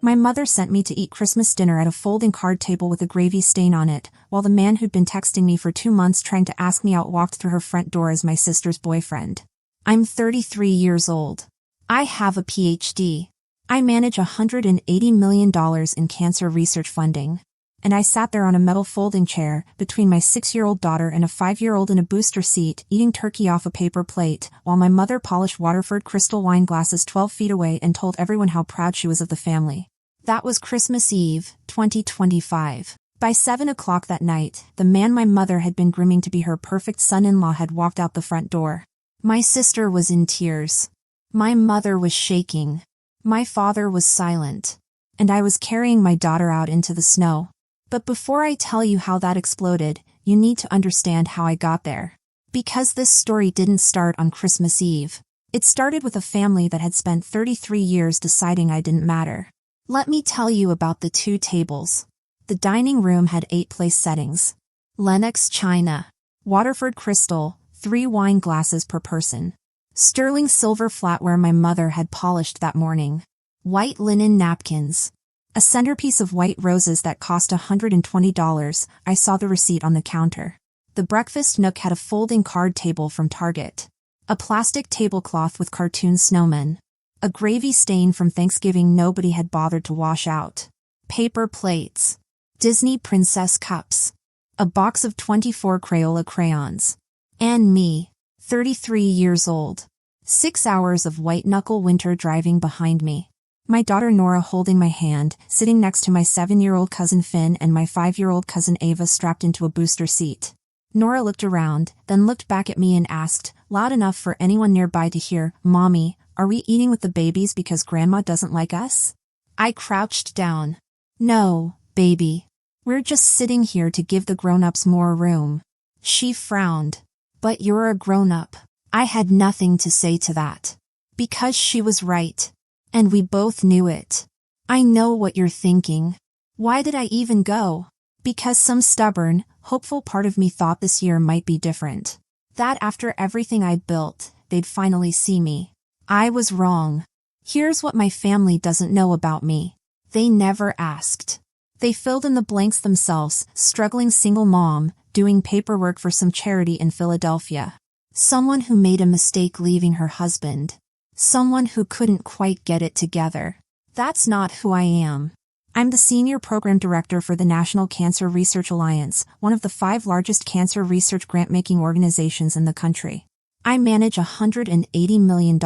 My mother sent me to eat Christmas dinner at a folding card table with a gravy stain on it, while the man who'd been texting me for 2 months trying to ask me out walked through her front door as my sister's boyfriend. I'm 33 years old. I have a PhD. I manage $180 million in cancer research funding. And I sat there on a metal folding chair, between my 6-year-old daughter and a 5-year-old in a booster seat, eating turkey off a paper plate, while my mother polished Waterford crystal wine glasses 12 feet away and told everyone how proud she was of the family. That was Christmas Eve, 2025. By 7 o'clock that night, the man my mother had been grooming to be her perfect son-in-law had walked out the front door. My sister was in tears. My mother was shaking. My father was silent. And I was carrying my daughter out into the snow. But before I tell you how that exploded, you need to understand how I got there. Because this story didn't start on Christmas Eve. It started with a family that had spent 33 years deciding I didn't matter. Let me tell you about the 2 tables. The dining room had 8 place settings. Lenox china. Waterford crystal, 3 wine glasses per person. Sterling silver flatware my mother had polished that morning. White linen napkins. A centerpiece of white roses that cost $120, I saw the receipt on the counter. The breakfast nook had a folding card table from Target. A plastic tablecloth with cartoon snowmen. A gravy stain from Thanksgiving nobody had bothered to wash out. Paper plates. Disney princess cups. A box of 24 Crayola crayons. And me, 33 years old. 6 hours of white-knuckle winter driving behind me. My daughter Nora holding my hand, sitting next to my 7-year-old cousin Finn and my 5-year-old cousin Ava strapped into a booster seat. Nora looked around, then looked back at me and asked, loud enough for anyone nearby to hear, "Mommy, are we eating with the babies because Grandma doesn't like us?" I crouched down. "No, baby. We're just sitting here to give the grown-ups more room." She frowned. "But you're a grown-up." I had nothing to say to that. Because she was right. And we both knew it. I know what you're thinking. Why did I even go? Because some stubborn, hopeful part of me thought this year might be different. That after everything I'd built, they'd finally see me. I was wrong. Here's what my family doesn't know about me. They never asked. They filled in the blanks themselves, struggling single mom, doing paperwork for some charity in Philadelphia. Someone who made a mistake leaving her husband. Someone who couldn't quite get it together. That's not who I am. I'm the Senior Program Director for the National Cancer Research Alliance, one of the 5 largest cancer research grant-making organizations in the country. I manage $180 million.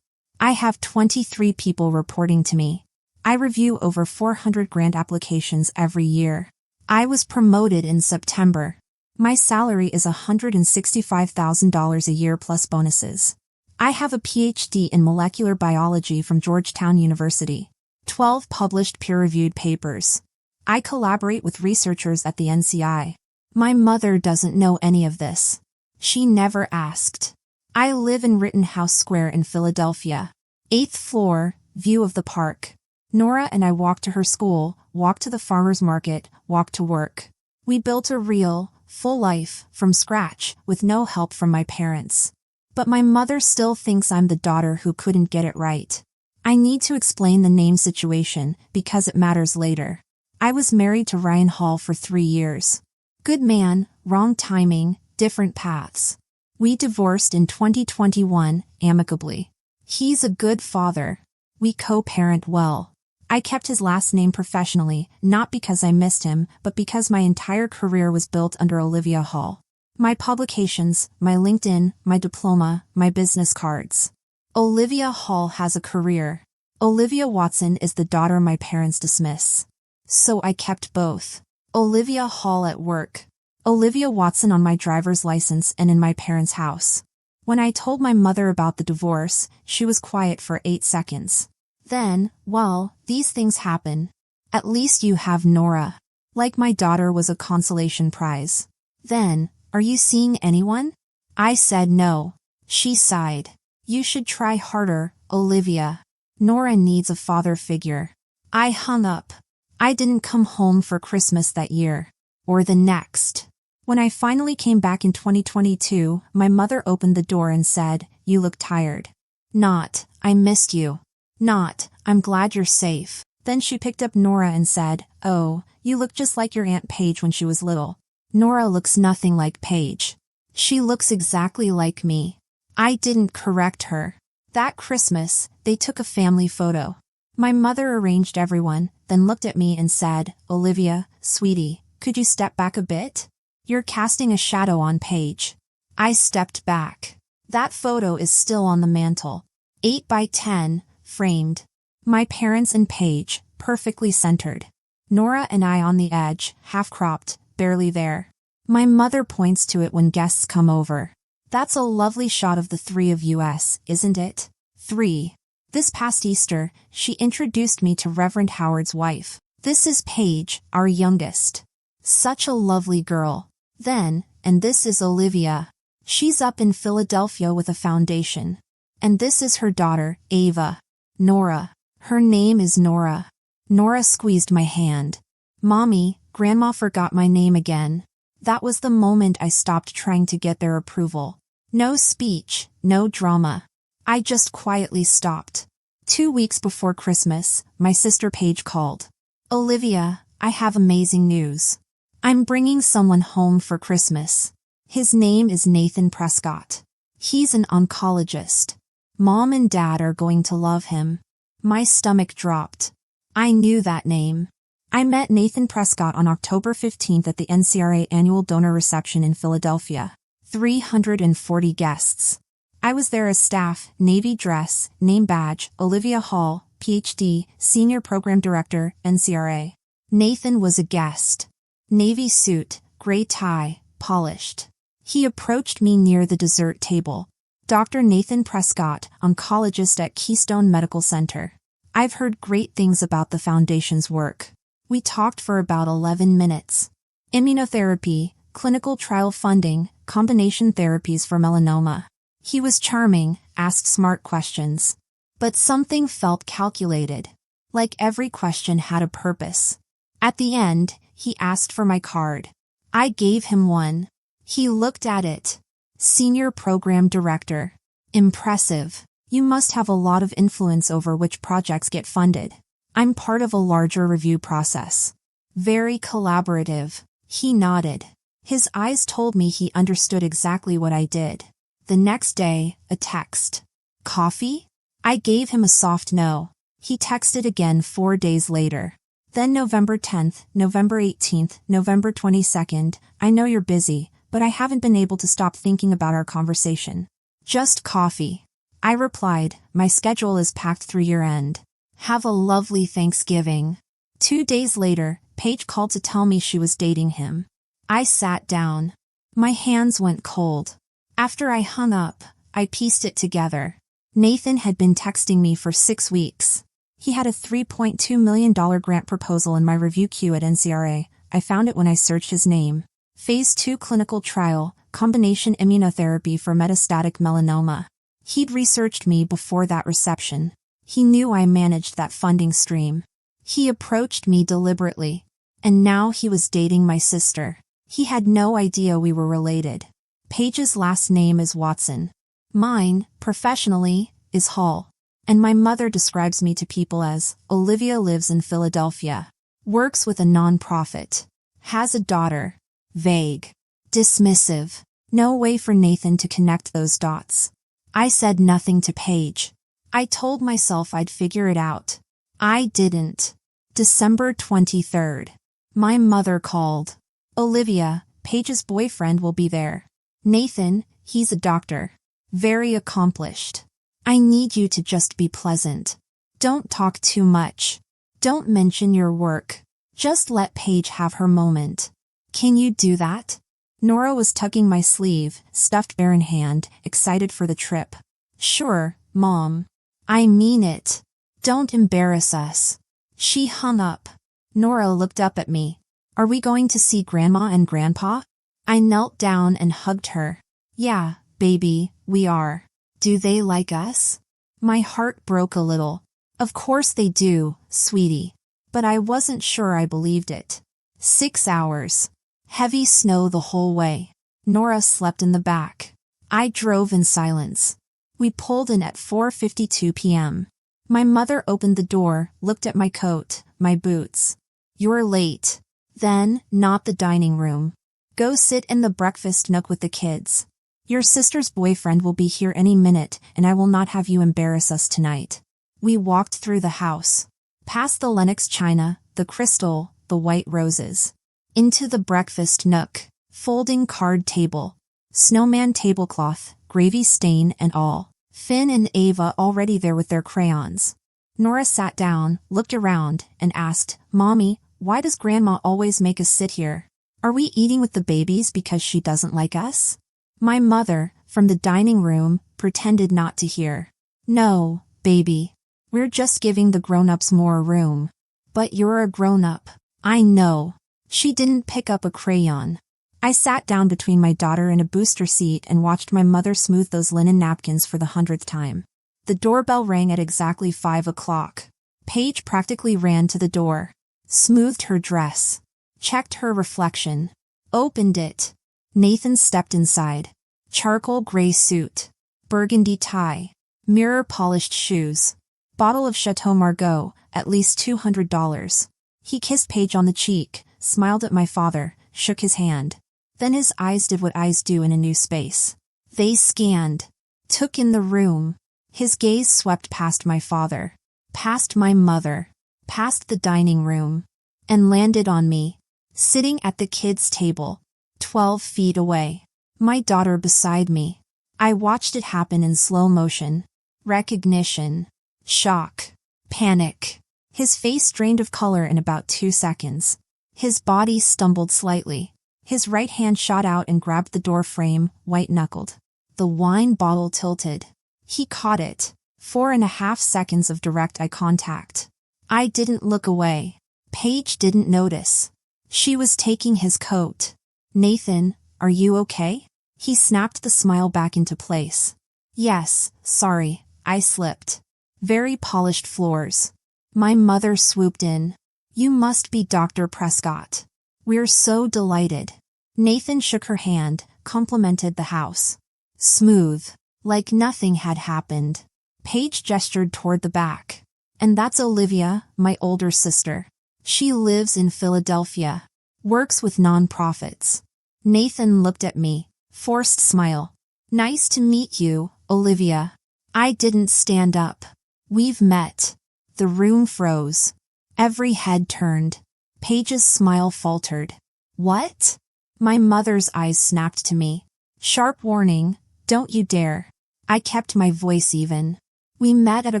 I have 23 people reporting to me. I review over 400 grant applications every year. I was promoted in September. My salary is $165,000 a year plus bonuses. I have a PhD in molecular biology from Georgetown University. 12 published peer-reviewed papers. I collaborate with researchers at the NCI. My mother doesn't know any of this. She never asked. I live in Rittenhouse Square in Philadelphia. 8th floor, view of the park. Nora and I walk to her school, walk to the farmer's market, walk to work. We built a real, full life, from scratch, with no help from my parents. But my mother still thinks I'm the daughter who couldn't get it right. I need to explain the name situation, because it matters later. I was married to Ryan Hall for 3 years. Good man, wrong timing, different paths. We divorced in 2021, amicably. He's a good father. We co-parent well. I kept his last name professionally, not because I missed him, but because my entire career was built under Olivia Hall. My publications, my LinkedIn, my diploma, my business cards. Olivia Hall has a career. Olivia Watson is the daughter my parents dismiss. So I kept both. Olivia Hall at work. Olivia Watson on my driver's license and in my parents' house. When I told my mother about the divorce, she was quiet for 8 seconds. Then, well, these things happen. At least you have Nora. Like my daughter was a consolation prize. Then, are you seeing anyone? I said no. She sighed. You should try harder, Olivia. Nora needs a father figure. I hung up. I didn't come home for Christmas that year. Or the next. When I finally came back in 2022, my mother opened the door and said, "You look tired." Not, "I missed you." Not, "I'm glad you're safe." Then she picked up Nora and said, "Oh, you look just like your Aunt Paige when she was little." Nora looks nothing like Paige. She looks exactly like me. I didn't correct her. That Christmas, they took a family photo. My mother arranged everyone, then looked at me and said, "Olivia, sweetie, could you step back a bit? You're casting a shadow on Paige." I stepped back. That photo is still on the mantle. 8 by 10, framed. My parents and Paige, perfectly centered. Nora and I on the edge, half-cropped, barely there. My mother points to it when guests come over. "That's a lovely shot of the three of us, isn't it?" 3. This past Easter, she introduced me to Reverend Howard's wife. "This is Paige, our youngest. Such a lovely girl." Then, "And this is Olivia. She's up in Philadelphia with a foundation. And this is her daughter, Ava. Nora. Her name is Nora." Nora squeezed my hand. "Mommy, Grandma forgot my name again." That was the moment I stopped trying to get their approval. No speech, no drama. I just quietly stopped. 2 weeks before Christmas, my sister Paige called. "Olivia, I have amazing news. I'm bringing someone home for Christmas. His name is Nathan Prescott. He's an oncologist. Mom and Dad are going to love him." My stomach dropped. I knew that name. I met Nathan Prescott on October 15th at the NCRA annual donor reception in Philadelphia. 340 guests. I was there as staff, Navy dress, name badge, Olivia Hall, PhD, Senior Program Director, NCRA. Nathan was a guest. Navy suit, gray tie, polished. He approached me near the dessert table. "Dr. Nathan Prescott, oncologist at Keystone Medical Center. I've heard great things about the Foundation's work." We talked for about 11 minutes. Immunotherapy, clinical trial funding, combination therapies for melanoma. He was charming, asked smart questions. But something felt calculated. Like every question had a purpose. At the end, he asked for my card. I gave him one. He looked at it. "Senior Program Director. Impressive. You must have a lot of influence over which projects get funded." "I'm part of a larger review process." "Very collaborative." He nodded. His eyes told me he understood exactly what I did. The next day, a text. "Coffee?" I gave him a soft no. He texted again 4 days later. Then November 10th, November 18th, November 22nd, "I know you're busy, but I haven't been able to stop thinking about our conversation. Just coffee." I replied, "My schedule is packed through year-end. Have a lovely Thanksgiving." 2 days later, Paige called to tell me she was dating him. I sat down. My hands went cold. After I hung up, I pieced it together. Nathan had been texting me for 6 weeks. He had a $3.2 million grant proposal in my review queue at NCRA. I found it when I searched his name. Phase 2 clinical trial, combination immunotherapy for metastatic melanoma. He'd researched me before that reception. He knew I managed that funding stream. He approached me deliberately. And now he was dating my sister. He had no idea we were related. Paige's last name is Watson. Mine, professionally, is Hall. And my mother describes me to people as, "Olivia lives in Philadelphia. Works with a nonprofit. Has a daughter." Vague. Dismissive. No way for Nathan to connect those dots. I said nothing to Paige. I told myself I'd figure it out. I didn't. December 23rd. My mother called. "Olivia, Paige's boyfriend will be there. Nathan, he's a doctor. Very accomplished. I need you to just be pleasant. Don't talk too much. Don't mention your work. Just let Paige have her moment. Can you do that?" Nora was tugging my sleeve, stuffed bear in hand, excited for the trip. "Sure, Mom. I mean it. Don't embarrass us." She hung up. Nora looked up at me. "Are we going to see Grandma and Grandpa?" I knelt down and hugged her. "Yeah, baby, we are." "Do they like us?" My heart broke a little. "Of course they do, sweetie." But I wasn't sure I believed it. 6 hours. Heavy snow the whole way. Nora slept in the back. I drove in silence. We pulled in at 4:52 p.m. My mother opened the door, looked at my coat, my boots. You're late. Then, not the dining room. Go sit in the breakfast nook with the kids. Your sister's boyfriend will be here any minute, and I will not have you embarrass us tonight. We walked through the house. Past the Lenox china, the crystal, the white roses. Into the breakfast nook. Folding card table. Snowman tablecloth, gravy stain and all. Finn and Ava already there with their crayons. Nora sat down, looked around, and asked, Mommy, why does Grandma always make us sit here? Are we eating with the babies because she doesn't like us? My mother, from the dining room, pretended not to hear. No, baby. We're just giving the grown-ups more room. But you're a grown-up. I know. She didn't pick up a crayon. I sat down between my daughter and a booster seat and watched my mother smooth those linen napkins for the 100th time. The doorbell rang at exactly 5 o'clock. Paige practically ran to the door. Smoothed her dress. Checked her reflection. Opened it. Nathan stepped inside. Charcoal gray suit. Burgundy tie. Mirror-polished shoes. Bottle of Chateau Margaux, at least $200. He kissed Paige on the cheek, smiled at my father, shook his hand. Then his eyes did what eyes do in a new space. They scanned. Took in the room. His gaze swept past my father. Past my mother. Past the dining room. And landed on me. Sitting at the kids' table. 12 feet away. My daughter beside me. I watched it happen in slow motion. Recognition. Shock. Panic. His face drained of color in about 2 seconds. His body stumbled slightly. His right hand shot out and grabbed the door frame, white-knuckled. The wine bottle tilted. He caught it. 4.5 seconds of direct eye contact. I didn't look away. Paige didn't notice. She was taking his coat. Nathan, are you okay? He snapped the smile back into place. Yes, sorry, I slipped. Very polished floors. My mother swooped in. You must be Dr. Prescott. We're so delighted. Nathan shook her hand, complimented the house. Smooth. Like nothing had happened. Paige gestured toward the back. And that's Olivia, my older sister. She lives in Philadelphia. Works with nonprofits. Nathan looked at me. Forced smile. Nice to meet you, Olivia. I didn't stand up. We've met. The room froze. Every head turned. Paige's smile faltered. What? My mother's eyes snapped to me. Sharp warning, don't you dare. I kept my voice even. We met at a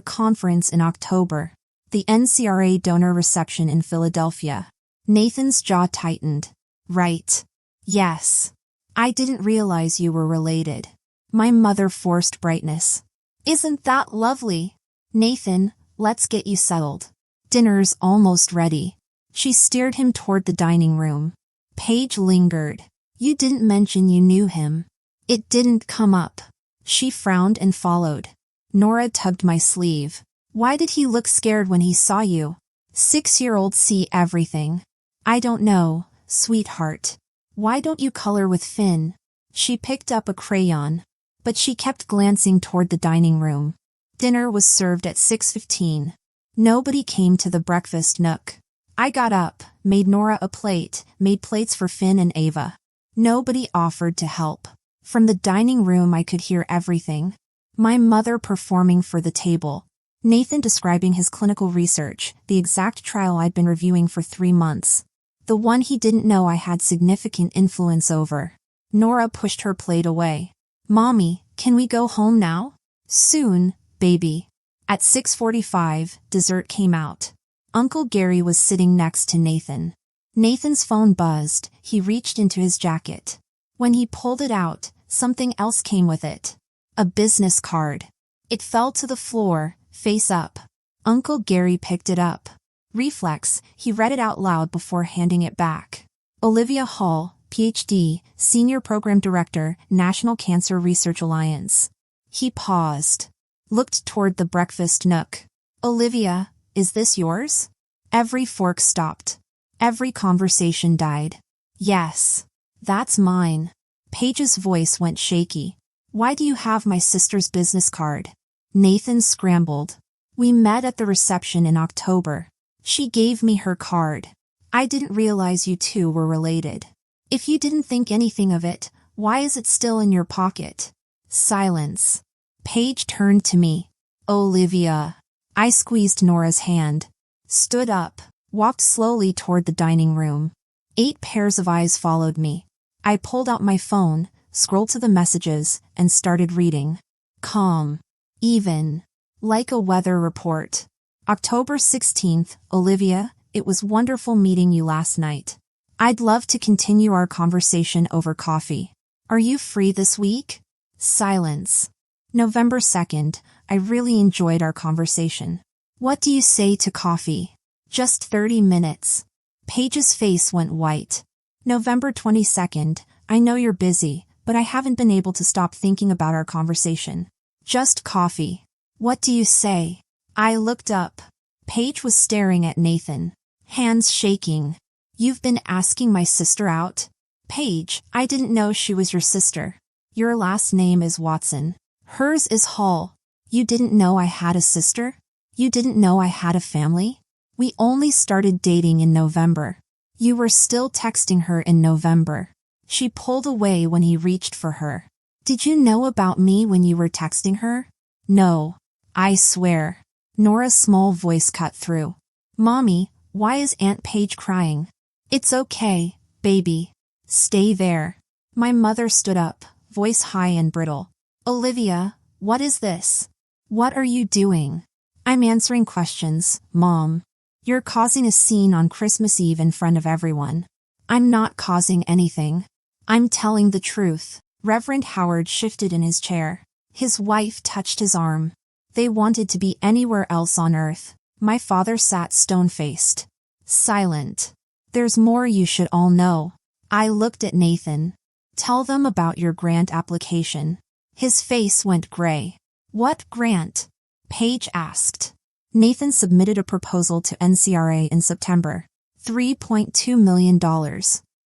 conference in October. The NCRA donor reception in Philadelphia. Nathan's jaw tightened. Right. Yes. I didn't realize you were related. My mother forced brightness. Isn't that lovely? Nathan, let's get you settled. Dinner's almost ready. She steered him toward the dining room. Paige lingered. You didn't mention you knew him. It didn't come up. She frowned and followed. Nora tugged my sleeve. Why did he look scared when he saw you? 6-year-olds see everything. I don't know, sweetheart. Why don't you color with Finn? She picked up a crayon. But she kept glancing toward the dining room. Dinner was served at 6:15. Nobody came to the breakfast nook. I got up, made Nora a plate, made plates for Finn and Ava. Nobody offered to help. From the dining room I could hear everything. My mother performing for the table. Nathan describing his clinical research, the exact trial I'd been reviewing for 3 months. The one he didn't know I had significant influence over. Nora pushed her plate away. Mommy, can we go home now? Soon, baby. At 6:45, dessert came out. Uncle Gary was sitting next to Nathan. Nathan's phone buzzed. He reached into his jacket. When he pulled it out, something else came with it. A business card. It fell to the floor, face up. Uncle Gary picked it up. Reflex, he read it out loud before handing it back. Olivia Hall, Ph.D., Senior Program Director, National Cancer Research Alliance. He paused. Looked toward the breakfast nook. Olivia, is this yours? Every fork stopped. Every conversation died. Yes. That's mine. Paige's voice went shaky. Why do you have my sister's business card? Nathan scrambled. We met at the reception in October. She gave me her card. I didn't realize you two were related. If you didn't think anything of it, why is it still in your pocket? Silence. Paige turned to me. Olivia. I squeezed Nora's hand, stood up, walked slowly toward the dining room. 8 pairs of eyes followed me. I pulled out my phone, scrolled to the messages, and started reading. Calm. Even. Like a weather report. October 16th, Olivia, it was wonderful meeting you last night. I'd love to continue our conversation over coffee. Are you free this week? Silence. November 2nd, I really enjoyed our conversation. What do you say to coffee? Just 30 minutes. Paige's face went white. November 22nd, I know you're busy, but I haven't been able to stop thinking about our conversation. Just coffee. What do you say? I looked up. Paige was staring at Nathan, hands shaking. You've been asking my sister out? Paige, I didn't know she was your sister. Your last name is Watson. Hers is Hall. You didn't know I had a sister? You didn't know I had a family? We only started dating in November. You were still texting her in November. She pulled away when he reached for her. Did you know about me when you were texting her? No. I swear. Nora's small voice cut through. Mommy, why is Aunt Paige crying? It's okay, baby. Stay there. My mother stood up, voice high and brittle. Olivia, what is this? What are you doing? I'm answering questions, Mom. You're causing a scene on Christmas Eve in front of everyone. I'm not causing anything. I'm telling the truth. Reverend Howard shifted in his chair. His wife touched his arm. They wanted to be anywhere else on earth. My father sat stone-faced. Silent. There's more you should all know. I looked at Nathan. Tell them about your grant application. His face went gray. What grant? Paige asked. Nathan submitted a proposal to NCRA in September. $3.2 million.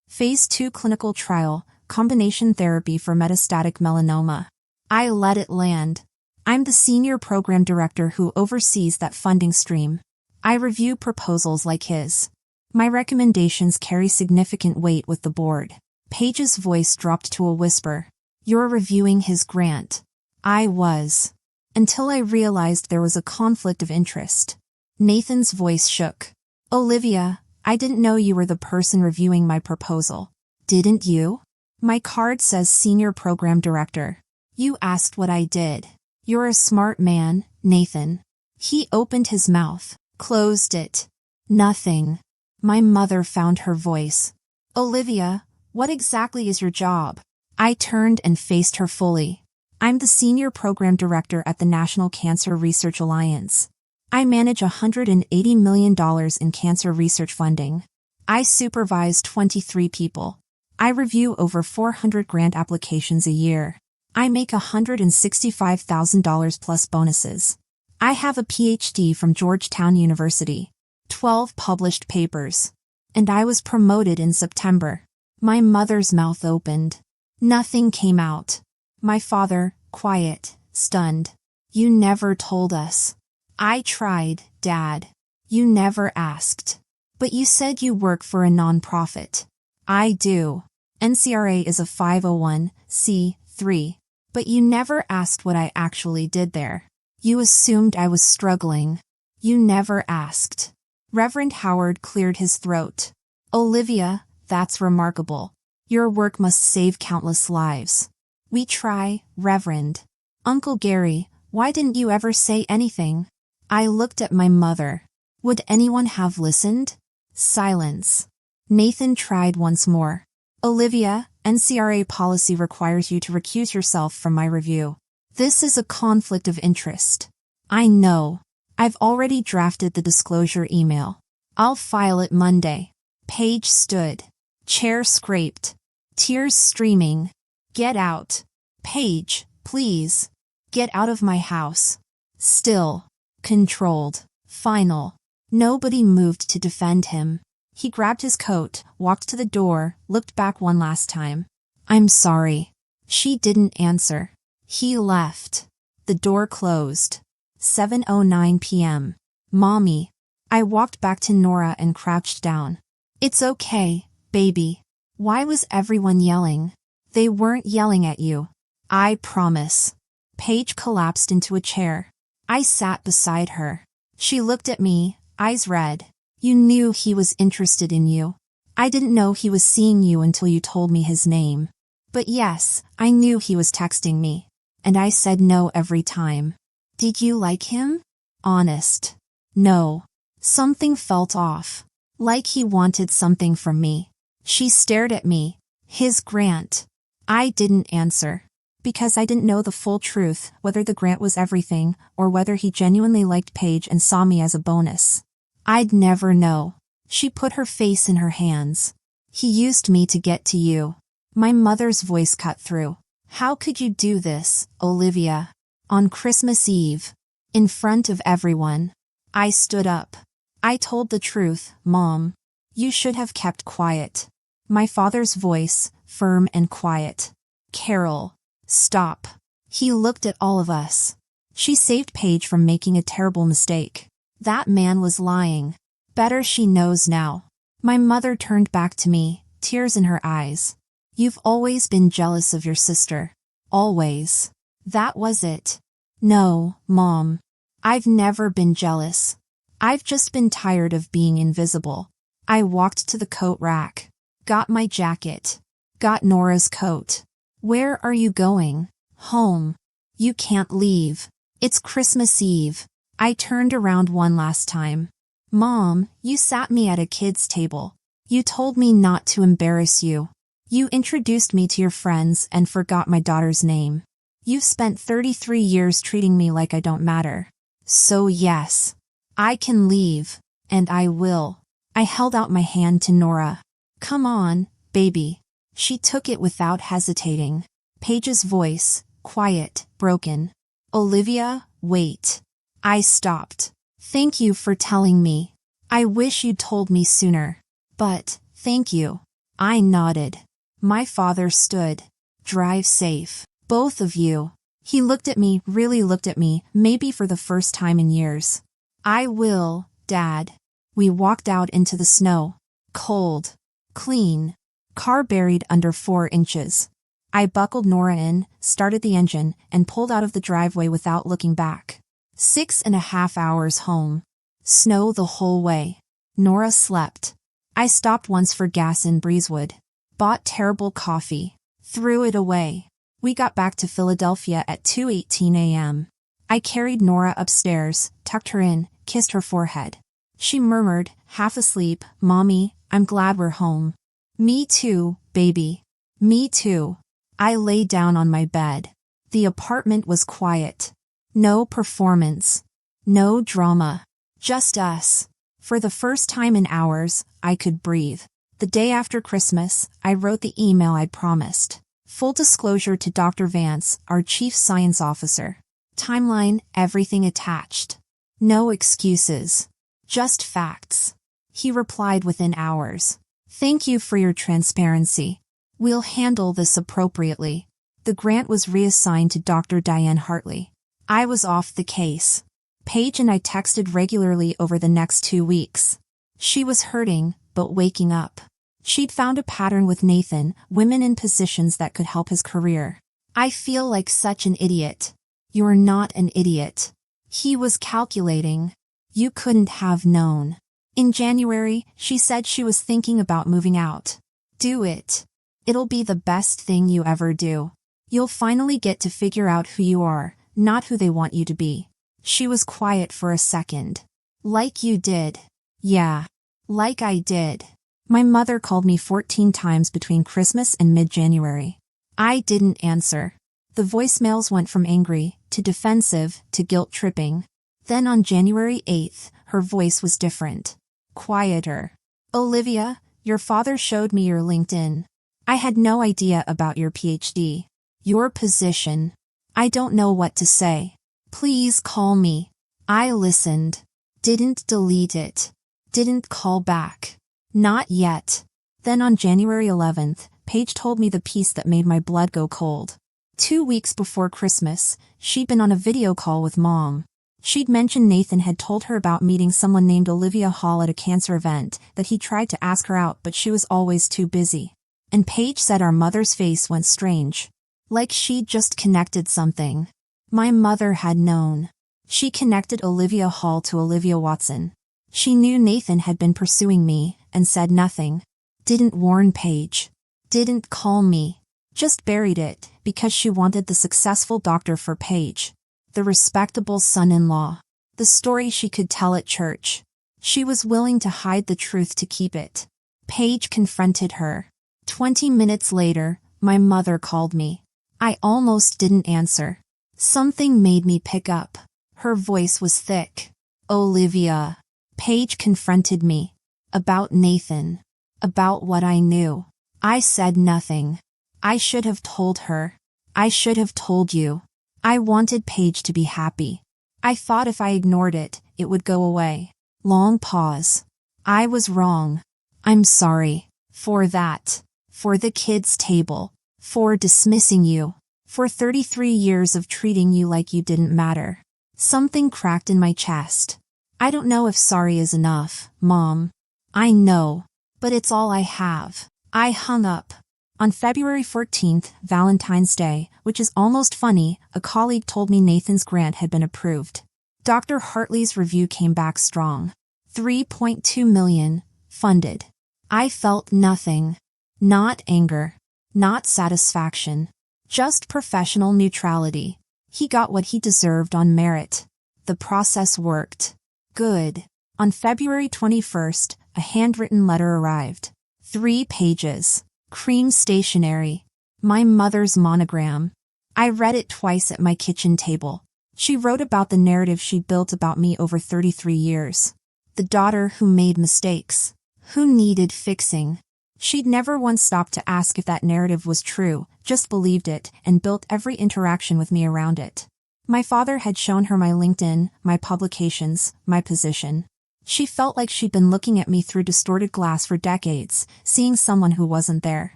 Phase 2 clinical trial, combination therapy for metastatic melanoma. I let it land. I'm the senior program director who oversees that funding stream. I review proposals like his. My recommendations carry significant weight with the board. Paige's voice dropped to a whisper. You're reviewing his grant. I was. Until I realized there was a conflict of interest. Nathan's voice shook. Olivia, I didn't know you were the person reviewing my proposal. Didn't you? My card says senior program director. You asked what I did. You're a smart man, Nathan. He opened his mouth, closed it. Nothing. My mother found her voice. Olivia, what exactly is your job? I turned and faced her fully. I'm the senior program director at the National Cancer Research Alliance. I manage $180 million in cancer research funding. I supervise 23 people. I review over 400 grant applications a year. I make $165,000 plus bonuses. I have a PhD from Georgetown University. 12 published papers. And I was promoted in September. My mother's mouth opened. Nothing came out. My father, quiet, stunned. You never told us. I tried, Dad. You never asked. But you said you work for a nonprofit. I do. NCRA is a 501(c)(3). But you never asked what I actually did there. You assumed I was struggling. You never asked. Reverend Howard cleared his throat. Olivia, that's remarkable. Your work must save countless lives. We try, Reverend. Uncle Gary, why didn't you ever say anything? I looked at my mother. Would anyone have listened? Silence. Nathan tried once more. Olivia, NCRA policy requires you to recuse yourself from my review. This is a conflict of interest. I know. I've already drafted the disclosure email. I'll file it Monday. Paige stood. Chair scraped. Tears streaming. Get out. Paige, please. Get out of my house. Still. Controlled. Final. Nobody moved to defend him. He grabbed his coat, walked to the door, looked back one last time. I'm sorry. She didn't answer. He left. The door closed. 7:09 p.m. Mommy. I walked back to Nora and crouched down. It's okay, baby. Why was everyone yelling? They weren't yelling at you. I promise. Paige collapsed into a chair. I sat beside her. She looked at me, eyes red. You knew he was interested in you. I didn't know he was seeing you until you told me his name. But yes, I knew he was texting me. And I said no every time. Did you like him? Honest. No. Something felt off. Like he wanted something from me. She stared at me. His grant. I didn't answer. Because I didn't know the full truth, whether the grant was everything, or whether he genuinely liked Paige and saw me as a bonus. I'd never know. She put her face in her hands. He used me to get to you. My mother's voice cut through. How could you do this, Olivia? On Christmas Eve. In front of everyone. I stood up. I told the truth, Mom. You should have kept quiet. My father's voice, firm and quiet. Carol. Stop. He looked at all of us. She saved Paige from making a terrible mistake. That man was lying. Better she knows now. My mother turned back to me, tears in her eyes. You've always been jealous of your sister. Always. That was it. No, Mom. I've never been jealous. I've just been tired of being invisible. I walked to the coat rack. Got my jacket. Got Nora's coat. Where are you going? Home. You can't leave. It's Christmas Eve. I turned around one last time. Mom, you sat me at a kid's table. You told me not to embarrass you. You introduced me to your friends and forgot my daughter's name. You've spent 33 years treating me like I don't matter. So yes, I can leave. And I will. I held out my hand to Nora. Come on, baby. She took it without hesitating. Paige's voice, quiet, broken. Olivia, wait. I stopped. Thank you for telling me. I wish you'd told me sooner. But, thank you. I nodded. My father stood. Drive safe. Both of you. He looked at me, really looked at me, maybe for the first time in years. I will, Dad. We walked out into the snow. Cold. Clean. Car buried under 4 inches. I buckled Nora in, started the engine, and pulled out of the driveway without looking back. 6.5 hours home. Snow the whole way. Nora slept. I stopped once for gas in Breezewood. Bought terrible coffee. Threw it away. We got back to Philadelphia at 2:18 a.m. I carried Nora upstairs, tucked her in, kissed her forehead. She murmured, half asleep, Mommy, I'm glad we're home. Me too, baby. Me too. I lay down on my bed. The apartment was quiet. No performance. No drama. Just us. For the first time in hours, I could breathe. The day after Christmas, I wrote the email I'd promised. Full disclosure to Dr. Vance, our chief science officer. Timeline, everything attached. No excuses. Just facts. He replied within hours. Thank you for your transparency. We'll handle this appropriately. The grant was reassigned to Dr. Diane Hartley. I was off the case. Paige and I texted regularly over the next 2 weeks. She was hurting, but waking up. She'd found a pattern with Nathan, women in positions that could help his career. I feel like such an idiot. You're not an idiot. He was calculating. You couldn't have known. In January, she said she was thinking about moving out. Do it. It'll be the best thing you ever do. You'll finally get to figure out who you are, not who they want you to be. She was quiet for a second. Like you did. Yeah. Like I did. My mother called me 14 times between Christmas and mid-January. I didn't answer. The voicemails went from angry, to defensive, to guilt-tripping. Then on January 8th, her voice was different. Quieter. Olivia, your father showed me your LinkedIn. I had no idea about your PhD. Your position. I don't know what to say. Please call me. I listened. Didn't delete it. Didn't call back. Not yet. Then on January 11th, Paige told me the piece that made my blood go cold. 2 weeks before Christmas, she'd been on a video call with Mom. She'd mentioned Nathan had told her about meeting someone named Olivia Hall at a cancer event, that he tried to ask her out but she was always too busy. And Paige said our mother's face went strange. Like she'd just connected something. My mother had known. She connected Olivia Hall to Olivia Watson. She knew Nathan had been pursuing me, and said nothing. Didn't warn Paige. Didn't call me. Just buried it, because she wanted the successful doctor for Paige. The respectable son-in-law. The story she could tell at church. She was willing to hide the truth to keep it. Paige confronted her. 20 minutes later, my mother called me. I almost didn't answer. Something made me pick up. Her voice was thick. Olivia. Paige confronted me. About Nathan. About what I knew. I said nothing. I should have told her. I should have told you. I wanted Paige to be happy. I thought if I ignored it, it would go away. Long pause. I was wrong. I'm sorry. For that. For the kids' table. For dismissing you. For 33 years of treating you like you didn't matter. Something cracked in my chest. I don't know if sorry is enough, Mom. I know. But it's all I have. I hung up. On February 14th, Valentine's Day, which is almost funny, a colleague told me Nathan's grant had been approved. Dr. Hartley's review came back strong. $3.2 million, funded. I felt nothing. Not anger. Not satisfaction. Just professional neutrality. He got what he deserved on merit. The process worked. Good. On February 21st, a handwritten letter arrived. 3 pages. Cream stationery. My mother's monogram. I read it twice at my kitchen table. She wrote about the narrative she'd built about me over 33 years. The daughter who made mistakes. Who needed fixing. She'd never once stopped to ask if that narrative was true, just believed it, and built every interaction with me around it. My father had shown her my LinkedIn, my publications, my position. She felt like she'd been looking at me through distorted glass for decades, seeing someone who wasn't there.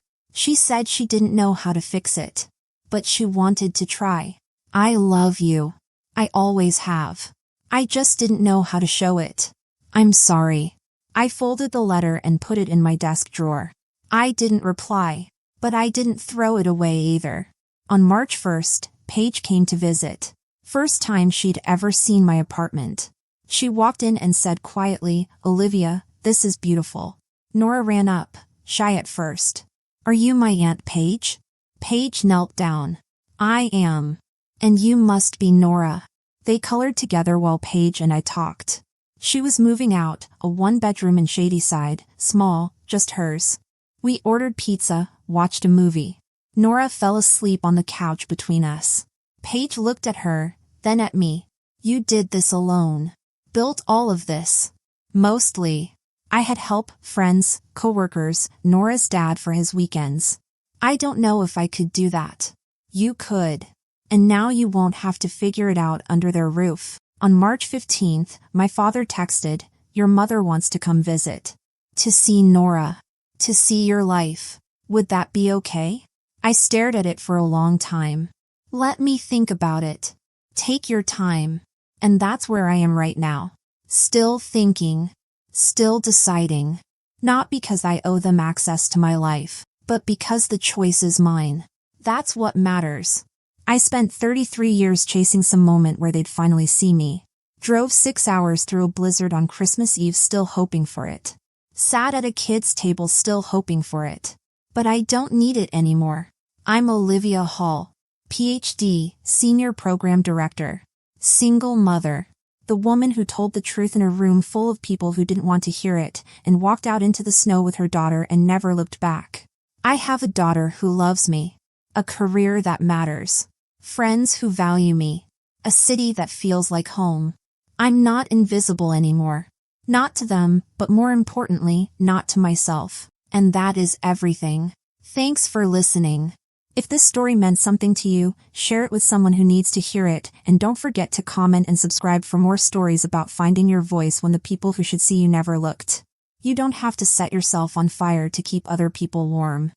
She said she didn't know how to fix it. But she wanted to try. I love you. I always have. I just didn't know how to show it. I'm sorry. I folded the letter and put it in my desk drawer. I didn't reply. But I didn't throw it away either. On March 1st, Paige came to visit. First time she'd ever seen my apartment. She walked in and said quietly, Olivia, this is beautiful. Nora ran up, shy at first. Are you my Aunt Paige? Paige knelt down. I am. And you must be Nora. They colored together while Paige and I talked. She was moving out, a 1-bedroom in Shadyside, small, just hers. We ordered pizza, watched a movie. Nora fell asleep on the couch between us. Paige looked at her, then at me. You did this alone. Built all of this. Mostly. I had help, friends, coworkers, Nora's dad for his weekends. I don't know if I could do that. You could. And now you won't have to figure it out under their roof. On March 15th, my father texted, your mother wants to come visit. To see Nora. To see your life. Would that be okay? I stared at it for a long time. Let me think about it. Take your time. And that's where I am right now. Still thinking. Still deciding. Not because I owe them access to my life, but because the choice is mine. That's what matters. I spent 33 years chasing some moment where they'd finally see me. Drove 6 hours through a blizzard on Christmas Eve still hoping for it. Sat at a kid's table still hoping for it. But I don't need it anymore. I'm Olivia Hall. PhD, Senior Program Director. Single mother. The woman who told the truth in a room full of people who didn't want to hear it, and walked out into the snow with her daughter and never looked back. I have a daughter who loves me. A career that matters. Friends who value me. A city that feels like home. I'm not invisible anymore. Not to them, but more importantly, not to myself. And that is everything. Thanks for listening. If this story meant something to you, share it with someone who needs to hear it, and don't forget to comment and subscribe for more stories about finding your voice when the people who should see you never looked. You don't have to set yourself on fire to keep other people warm.